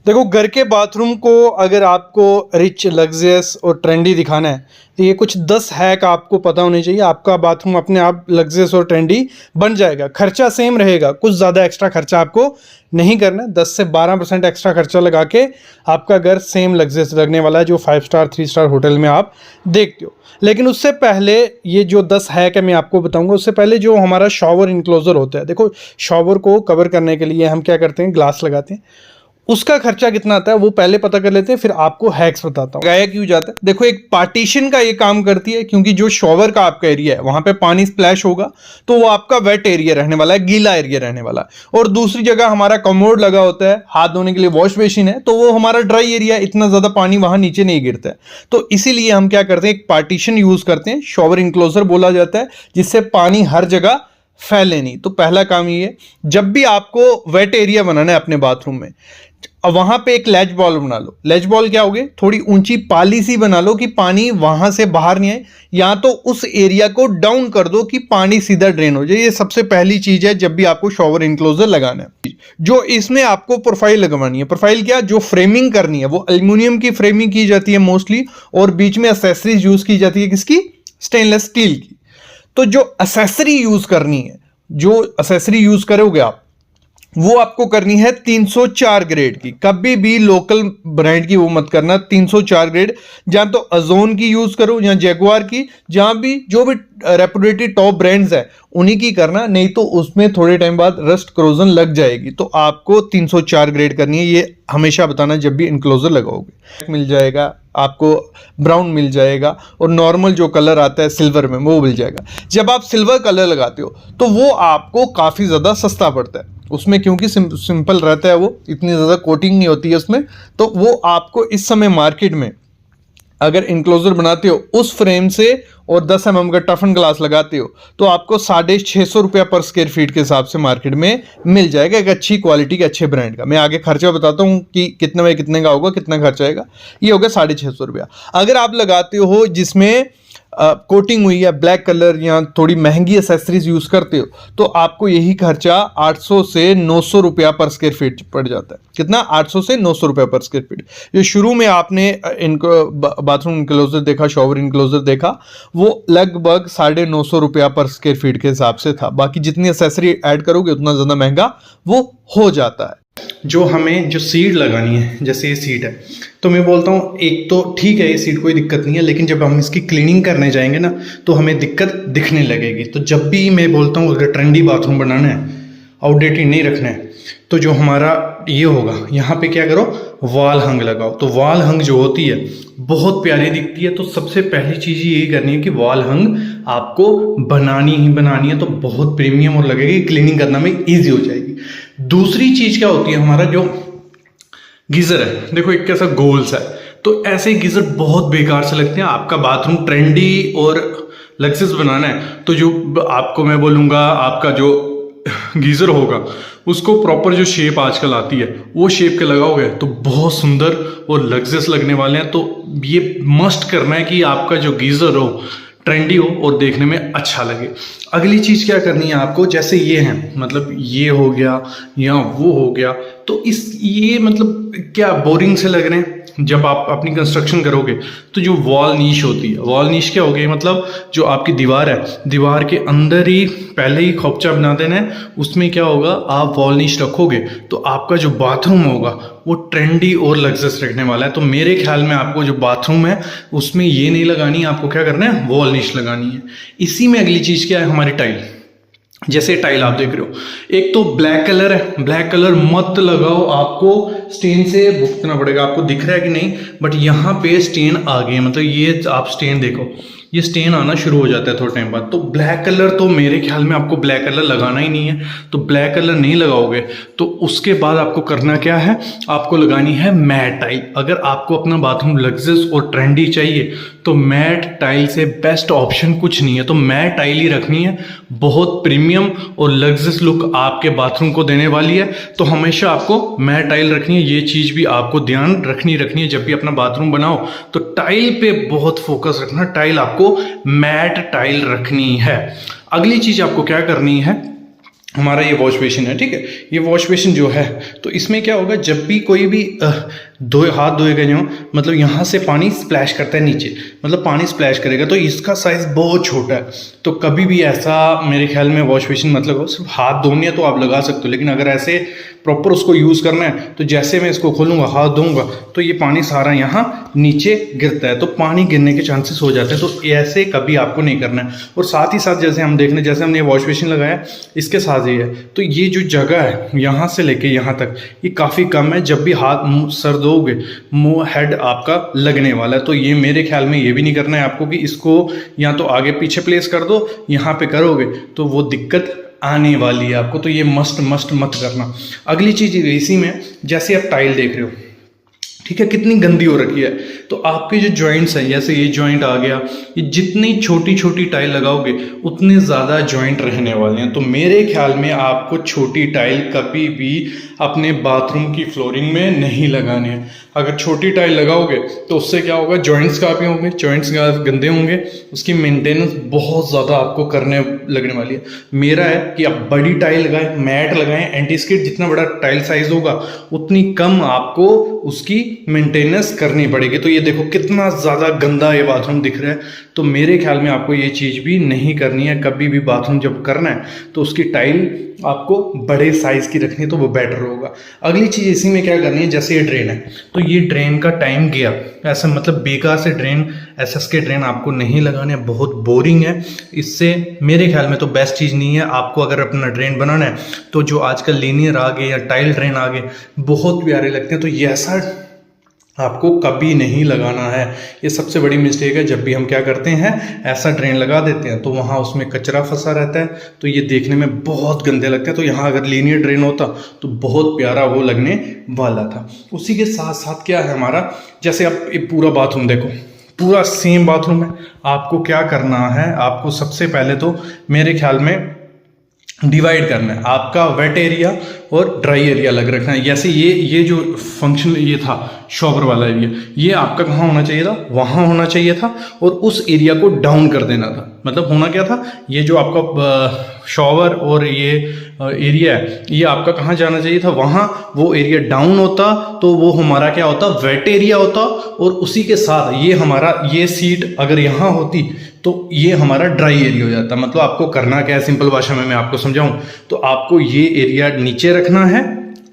देखो, घर के बाथरूम को अगर आपको रिच, लग्जरियस और ट्रेंडी दिखाना है तो ये कुछ 10 हैक आपको पता होने चाहिए। आपका बाथरूम अपने आप लग्जरियस और ट्रेंडी बन जाएगा। खर्चा सेम रहेगा, कुछ ज़्यादा एक्स्ट्रा खर्चा आपको नहीं करना है। 10 से 12% एक्स्ट्रा खर्चा लगा के आपका घर सेम लग्जरियस लगने वाला है जो 5 स्टार 3 स्टार होटल में आप देखते हो। लेकिन उससे पहले ये जो 10 हैक है मैं आपको बताऊंगा। उससे पहले जो हमारा शॉवर इनक्लोजर होता है, देखो शॉवर को कवर करने के लिए हम क्या करते हैं, ग्लास लगाते हैं। उसका खर्चा कितना आता है वो पहले पता कर लेते हैं, फिर आपको हैक्स बताता हूँ लगाया क्यों जाता है। देखो, एक पार्टीशन का ये काम करती है, क्योंकि जो शॉवर का आपका एरिया है वहां पे पानी स्प्लैश होगा तो वो आपका वेट एरिया रहने वाला है, गीला एरिया रहने वाला है। और दूसरी जगह हमारा कमोड लगा होता है, हाथ धोने के लिए वॉश बेसिन है, तो वो हमारा ड्राई एरिया, इतना ज्यादा पानी वहां नीचे नहीं गिरता है। तो इसीलिए हम क्या करते हैं, एक पार्टीशन यूज करते हैं, शॉवर इनक्लोजर बोला जाता है, जिससे पानी हर जगह फैले नहीं। तो पहला काम ये है, जब भी आपको वेट एरिया बनाना है अपने बाथरूम में, अब वहां पे एक लेज बॉल बना लो। लेज बॉल क्या होगी, थोड़ी ऊंची पाली सी बना लो कि पानी वहां से बाहर नहीं आए, या तो उस एरिया को डाउन कर दो कि पानी सीधा ड्रेन हो जाए। ये सबसे पहली चीज है जब भी आपको शॉवर इनक्लोजर लगाना है। जो इसमें आपको प्रोफाइल लगवानी है, प्रोफाइल क्या, जो फ्रेमिंग करनी है वो एल्युमिनियम की फ्रेमिंग की जाती है मोस्टली, और बीच में एक्सेसरीज यूज की जाती है किसकी, स्टेनलेस स्टील की। तो जो एक्सेसरी यूज करनी है, जो एक्सेसरी यूज करोगे आप, वो आपको करनी है 304 ग्रेड की। कभी भी लोकल ब्रांड की वो मत करना, 304 ग्रेड, जहां तो अजोन की यूज करो या जैगुआर की, जहां भी जो भी रेपुटेड टॉप ब्रांड्स है उन्हीं की करना, नहीं तो उसमें थोड़े टाइम बाद रस्ट क्रोजन लग जाएगी। तो आपको 304 ग्रेड करनी है, ये हमेशा बताना जब भी इनक्लोजर लगाओगे। मिल जाएगा आपको, ब्राउन मिल जाएगा, और नॉर्मल जो कलर आता है सिल्वर में वो मिल जाएगा। जब आप सिल्वर कलर लगाते हो तो वो आपको काफ़ी ज़्यादा सस्ता पड़ता है उसमें, क्योंकि सिंपल रहता है, वो इतनी ज़्यादा कोटिंग नहीं होती है उसमें। तो वो आपको इस समय मार्केट में अगर इनक्लोजर बनाते हो उस फ्रेम से और 10 mm का टफन ग्लास लगाते हो तो आपको 650 रुपया पर स्क्वायर फीट के हिसाब से मार्केट में मिल जाएगा, एक अच्छी क्वालिटी के अच्छे ब्रांड का। मैं आगे खर्चा बताता हूँ कि कितने में कितने का होगा, कितना खर्चा आएगा। ये होगा 650 रुपया। अगर आप लगाते हो जिसमें कोटिंग हुई है ब्लैक कलर या थोड़ी महंगी एसेसरीज यूज करते हो, तो आपको यही खर्चा 800 से 900 रुपया पर स्क्वायर फीट पड़ जाता है। कितना, 800 से 900 रुपया पर स्क्वायर फीट। जो शुरू में आपने इनको बाथरूम इनक्लोजर देखा, शॉवर इनक्लोजर देखा, वो लगभग 950 रुपया पर स्क्वायर फीट के हिसाब से था। बाकी जितनी एसेसरी ऐड करोगे उतना ज्यादा महंगा वो हो जाता है। जो हमें जो सीट लगानी है, जैसे ये सीट है, तो मैं बोलता हूँ एक तो ठीक है, ये सीट कोई दिक्कत नहीं है, लेकिन जब हम इसकी क्लीनिंग करने जाएंगे ना तो हमें दिक्कत दिखने लगेगी। तो जब भी मैं बोलता हूँ अगर ट्रेंडी बाथरूम बनाना है, आउटडेटेड नहीं रखना है, तो जो हमारा ये होगा, यहाँ पे क्या करो, वॉल हंग लगाओ। तो वॉल हंग जो होती है बहुत प्यारी दिखती है। तो सबसे पहली चीज़ यही करनी है कि वॉल हंग आपको बनानी ही बनानी है, तो बहुत प्रीमियम और लगेगी, क्लीनिंग करना में ईजी हो जाएगी। दूसरी चीज क्या होती है, हमारा जो गीजर है, देखो एक कैसा गोल्स है, तो ऐसे गीजर बहुत बेकार से लगते हैं। आपका बाथरूम ट्रेंडी और लग्जरियस बनाना है तो जो आपको मैं बोलूंगा, आपका जो गीजर होगा उसको प्रॉपर जो शेप आजकल आती है वो शेप के लगाओगे तो बहुत सुंदर और लग्जरियस लगने वाले हैं। तो ये मस्ट करना है कि आपका जो गीजर हो ट्रेंडी हो और देखने में अच्छा लगे। अगली चीज क्या करनी है आपको, जैसे ये है, मतलब ये हो गया या वो हो गया, तो ये मतलब क्या बोरिंग से लग रहे हैं। जब आप अपनी कंस्ट्रक्शन करोगे तो जो वॉल नीश होती है, वॉल नीश क्या हो गई, मतलब जो आपकी दीवार है, दीवार के अंदर ही पहले ही खोपचा बना देना है। उसमें क्या होगा, आप वॉल नीश रखोगे तो आपका जो बाथरूम होगा वो ट्रेंडी और लग्जरियस रखने वाला है। तो मेरे ख्याल में आपको जो बाथरूम है उसमें ये नहीं लगानी, आपको क्या करना है, वॉल नीश लगानी है। इसी में अगली चीज क्या है, हमारी टाइल। जैसे टाइल आप देख रहे हो, एक तो ब्लैक कलर है, ब्लैक कलर मत लगाओ, आपको स्टेन से भुगतना पड़ेगा। आपको दिख रहा है कि नहीं, बट यहाँ पे स्टेन आ गए, मतलब ये आप स्टेन देखो, ये स्टेन आना शुरू हो जाता है थोड़े टाइम बाद। तो ब्लैक कलर तो मेरे ख्याल में आपको ब्लैक कलर लगाना ही नहीं है। तो ब्लैक कलर नहीं लगाओगे तो उसके बाद आपको करना क्या है, आपको लगानी है मैट टाइल। अगर आपको अपना बाथरूम लग्जरियस और ट्रेंडी चाहिए तो मैट टाइल से बेस्ट ऑप्शन कुछ नहीं है। तो मैट टाइल ही रखनी है, बहुत प्रीमियम और लग्जरियस लुक आपके बाथरूम को देने वाली है। तो हमेशा आपको मैट टाइल रखनी है। ये चीज़ भी आपको ध्यान रखनी है जब भी अपना बाथरूम बनाओ तो टाइल पे बहुत फोकस रखना, टाइल आपको मैट टाइल रखनी है। अगली चीज आपको क्या करनी है, हमारा ये वॉश बेसिन है, ठीक है। ये वॉश बेसिन जो है, तो इसमें क्या होगा, जब भी कोई भी हाथ धोए गए हो, मतलब यहाँ से पानी स्प्लैश करता है नीचे, मतलब पानी स्प्लैश करेगा, तो इसका साइज़ बहुत छोटा है। तो कभी भी ऐसा मेरे ख्याल में वॉश बेसिन मतलब सिर्फ हाथ धोने है तो आप लगा सकते हो, लेकिन अगर ऐसे प्रॉपर उसको यूज़ करना है तो जैसे मैं इसको खोलूँगा, हाथ धोऊंगा, तो ये पानी सारा यहाँ नीचे गिरता है, तो पानी गिरने के चांसेस हो जाते हैं। तो ऐसे कभी आपको नहीं करना है। और साथ ही साथ जैसे हम देख रहे हैं, जैसे हमने वॉश बेसिन लगाया, इसके साथ ये है, तो ये जो जगह है यहाँ से लेके यहाँ तक, ये काफ़ी कम है। जब भी हाथ सर धोओगे, मुँह हेड आपका लगने वाला है। तो ये मेरे ख्याल में ये भी नहीं करना है आपको कि इसको या तो आगे पीछे प्लेस कर दो, यहाँ पे करोगे तो वो दिक्कत आने वाली है आपको। तो ये मस्ट मत करना। अगली चीज़ इसी में, जैसे आप टाइल देख रहे हो, ठीक है, कितनी गंदी हो रखी है, तो आपके जो जॉइंट्स हैं, जैसे ये जॉइंट आ गया, ये जितनी छोटी छोटी टाइल लगाओगे उतने ज़्यादा जॉइंट रहने वाले हैं। तो मेरे ख्याल में आपको छोटी टाइल कभी भी अपने बाथरूम की फ्लोरिंग में नहीं लगाने हैं। अगर छोटी टाइल लगाओगे तो उससे क्या होगा, जॉइंट्स काफ़ी होंगे, जॉइंट्स गंदे होंगे, उसकी मेंटेनेंस बहुत ज़्यादा आपको करने लगने वाली है। मेरा है कि आप बड़ी टाइल लगाएं, मैट लगाएं, एंटी स्किड, जितना बड़ा टाइल साइज होगा उतनी कम आपको उसकी मेंटेनेंस करनी पड़ेगी। तो ये देखो कितना ज़्यादा गंदा ये बाथरूम दिख रहा है। तो मेरे ख्याल में आपको ये चीज़ भी नहीं करनी है। कभी भी बाथरूम जब करना है तो उसकी टाइल आपको बड़े साइज़ की रखनी है, तो वो बेटर होगा। अगली चीज़ इसी में क्या करनी है, जैसे ये ड्रेन है, तो ये ड्रेन का टाइम गया, ऐसा मतलब बेकार से ड्रेन, एसएस के ड्रेन आपको नहीं लगाने, बहुत बोरिंग है। इससे मेरे ख्याल में तो बेस्ट चीज़ नहीं है। आपको अगर अपना ड्रेन बनाना है तो जो आजकल लीनियर आ गए या टाइल ड्रेन आ गए, बहुत प्यारे लगते हैं, तो ये ऐसा आपको कभी नहीं लगाना है। ये सबसे बड़ी मिस्टेक है। जब भी हम क्या करते हैं, ऐसा ड्रेन लगा देते हैं तो वहाँ उसमें कचरा फंसा रहता है, तो ये देखने में बहुत गंदे लगते हैं। तो यहाँ अगर लीनियर ड्रेन होता तो बहुत प्यारा वो लगने वाला था। उसी के साथ साथ क्या है हमारा, जैसे आप ये पूरा बाथरूम देखो, पूरा सेम बाथरूम है। आपको क्या करना है, आपको सबसे पहले तो मेरे ख्याल में डिवाइड करना है, आपका वेट एरिया और ड्राई एरिया अलग रखना है। जैसे ये जो फंक्शन ये था शॉवर वाला एरिया, ये आपका कहाँ होना चाहिए था, वहाँ होना चाहिए था, और उस एरिया को डाउन कर देना था। मतलब होना क्या था, ये जो आपका शॉवर और ये एरिया है, ये आपका कहाँ जाना चाहिए था, वहाँ। वो एरिया डाउन होता तो वो हमारा क्या होता, वेट एरिया होता, और उसी के साथ ये हमारा ये सीट अगर यहाँ होती तो ये हमारा ड्राई एरिया हो जाता। मतलब आपको करना क्या है, सिंपल भाषा में मैं आपको समझाऊं तो आपको ये एरिया नीचे रखना है,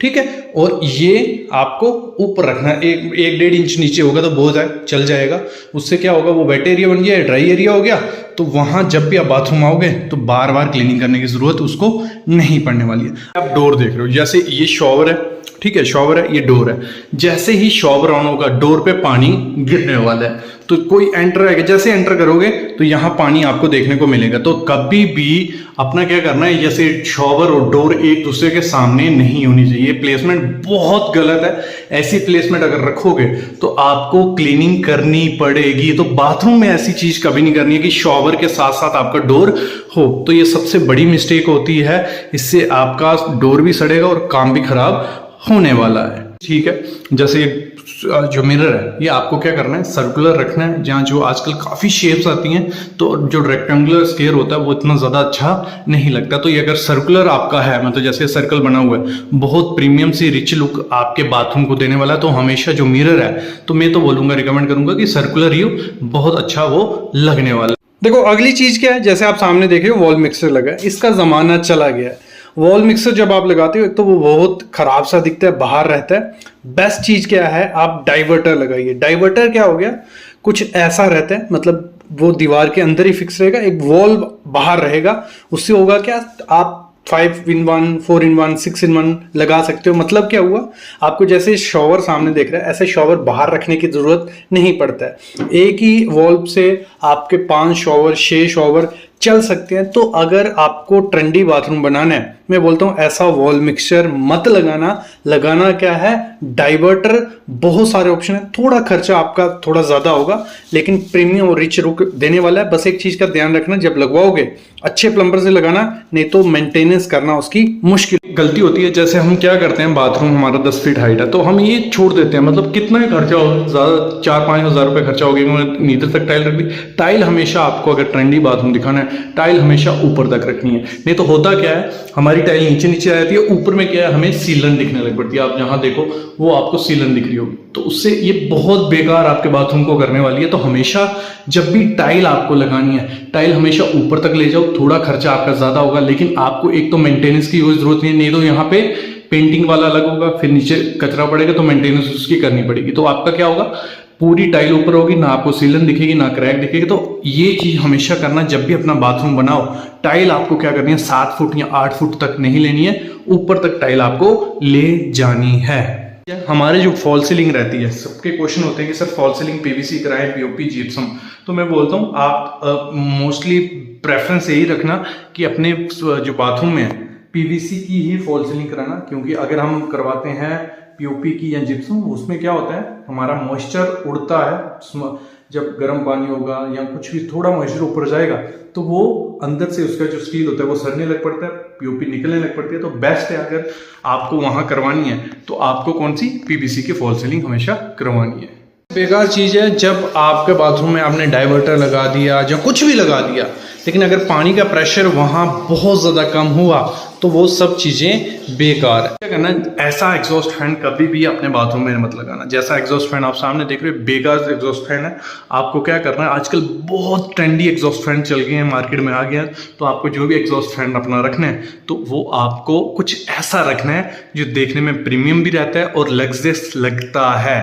ठीक है, और ये आपको ऊपर रखना है। 1-1.5 इंच नीचे होगा तो बहुत चल जाएगा। उससे क्या होगा, वो वेट एरिया बन गया, ड्राई एरिया हो गया। तो वहां जब भी आप बाथरूम आओगे तो बार बार क्लीनिंग करने की जरूरत उसको नहीं पड़ने वाली है। आप डोर देख रहे हो, जैसे ये शॉवर है, ठीक है, शॉवर है, ये डोर है। जैसे ही शॉवर ऑन होगा, डोर पे पानी गिरने वाला है, तो कोई एंटर आएगा, जैसे एंटर करोगे तो यहाँ पानी आपको देखने को मिलेगा। तो कभी भी अपना क्या करना है, जैसे शॉवर और डोर एक दूसरे के सामने नहीं होनी चाहिए। प्लेसमेंट बहुत गलत है। ऐसी प्लेसमेंट अगर रखोगे तो आपको क्लीनिंग करनी पड़ेगी। तो बाथरूम में ऐसी चीज कभी नहीं करनी है कि शॉवर के साथ साथ आपका डोर हो। तो ये सबसे बड़ी मिस्टेक होती है। इससे आपका डोर भी सड़ेगा और काम भी खराब होने वाला है, ठीक है। जैसे जो मिरर है, ये आपको क्या करना है, सर्कुलर रखना है। जहाँ जो आजकल काफ़ी शेप्स आती हैं, तो जो रेक्टेंगुलर स्क्वायर होता है वो इतना ज़्यादा अच्छा नहीं लगता। तो ये अगर सर्कुलर आपका है, मतलब जैसे सर्कल बना हुआ है, बहुत प्रीमियम सी रिच लुक आपके बाथरूम को देने वाला है। तो हमेशा जो मिरर है, तो मैं तो बोलूँगा, रिकमेंड करूँगा कि सर्कुलर ही बहुत अच्छा वो लगने वाला है। देखो अगली चीज़ क्या है, जैसे आप सामने देख रहे हो वॉल मिक्सर लगा है, इसका ज़माना चला गया है। वॉल मिक्सर जब आप लगाते हो, एक तो वो बहुत खराब सा दिखता है, बाहर रहता है। बेस्ट चीज क्या है, आप डाइवर्टर लगाइए। डाइवर्टर क्या हो गया, कुछ ऐसा रहता है, मतलब वो दीवार के अंदर ही फिक्स रहेगा, एक वॉल बाहर रहेगा। उससे होगा क्या, आप 5-in-1, 4-in-1, 6-in-1 लगा सकते हो। मतलब क्या हुआ, आपको जैसे शॉवर सामने देख रहे हैं, ऐसे शॉवर बाहर रखने की जरूरत नहीं पड़ता है। एक ही वॉल्व से आपके 5 शॉवर 6 शॉवर चल सकते हैं। तो अगर आपको ट्रेंडी बाथरूम बनाना है, मैं बोलता हूं ऐसा वॉल मिक्सचर मत लगाना। लगाना क्या है, डाइवर्टर। बहुत सारे ऑप्शन है, थोड़ा खर्चा आपका थोड़ा ज्यादा होगा, लेकिन प्रीमियम और रिच लुक देने वाला है। बस एक चीज का ध्यान रखना, जब लगवाओगे अच्छे प्लम्बर से लगाना, नहीं तो मेंटेनेंस करना उसकी मुश्किल। गलती होती है, जैसे हम क्या करते हैं, बाथरूम हमारा 10 फीट हाइट है, तो हम ये छोड़ देते हैं। मतलब कितना ही खर्चा हो, ज्यादा 4-5 हज़ार रुपये खर्चा हो गया, नीचे तक टाइल रख दी। टाइल हमेशा आपको अगर ट्रेंडी बाथरूम दिखाना है है, टाइल हमेशा ऊपर तक रखनी है। नहीं तो होता क्या है, हमारी टाइल नीचे नीचे आ जाती है, ऊपर में क्या है हमें सीलन दिखने लग पड़ती है। आप जहां देखो वो आपको सीलन दिख रही होगी, तो उससे ये बहुत बेकार आपके बाथरूम को करने वाली है। तो हमेशा जब भी टाइल आपको लगानी है, टाइल हमेशा ऊपर तक ले जाओ। थोड़ा खर्चा आपका ज्यादा होगा, लेकिन आपको एक तो मेंटेनेंस की जरूरत नहीं तो यहाँ पे पेंटिंग वाला अलग होगा, फिर नीचे कचरा पड़ेगा तो मेंटेनेंस उसकी करनी पड़ेगी। तो आपका क्या होगा, पूरी टाइल ऊपर होगी, ना आपको सीलन दिखेगी ना क्रैक दिखेगी। तो ये चीज हमेशा करना, जब भी अपना बाथरूम बनाओ, टाइल आपको क्या करनी है 7 फुट या 8 फुट तक नहीं लेनी है, ऊपर तक टाइल आपको ले जानी है। हमारे जो फॉल सीलिंग रहती है, सबके क्वेश्चन होते हैं कि सर फॉल सीलिंग पीवीसी कराएं पीओपी जिप्सम। तो मैं बोलता हूँ आप मोस्टली प्रेफरेंस यही रखना कि अपने जो बाथरूम में पीवीसी की ही फॉल सीलिंग कराना, क्योंकि अगर हम करवाते हैं पीओपी की या जिप्सम, उसमें क्या होता है हमारा मॉइस्चर उड़ता है। जब गर्म पानी होगा या कुछ भी थोड़ा मॉइस्चर ऊपर जाएगा तो वो अंदर से उसका जो स्टील होता है वो सड़ने लग पड़ता है, पीओपी निकलने लग पड़ती है। तो बेस्ट है अगर आपको वहां करवानी है तो आपको कौन सी पीवीसी की फॉल सीलिंग हमेशा करवानी है। बेकार चीज है जब आपके बाथरूम में आपने डाइवर्टर लगा दिया या कुछ भी लगा दिया, लेकिन अगर पानी का प्रेशर वहां बहुत ज्यादा कम हुआ तो वो सब चीजें बेकार है। क्या करना, ऐसा एग्जॉस्ट फैन कभी भी अपने बाथरूम में मत लगाना। जैसा एग्जॉस्ट फैन आप सामने देख रहे हो, बेकार एग्जॉस्ट फैन है। आपको क्या करना है, आजकल बहुत ट्रेंडी एग्जॉस्ट फैन चल गए हैं, मार्केट में आ गया, तो आपको जो भी एग्जॉस्ट फैन अपना रखना है तो वो आपको कुछ ऐसा रखना है जो देखने में प्रीमियम भी रहता है और लग्जरियस लगता है।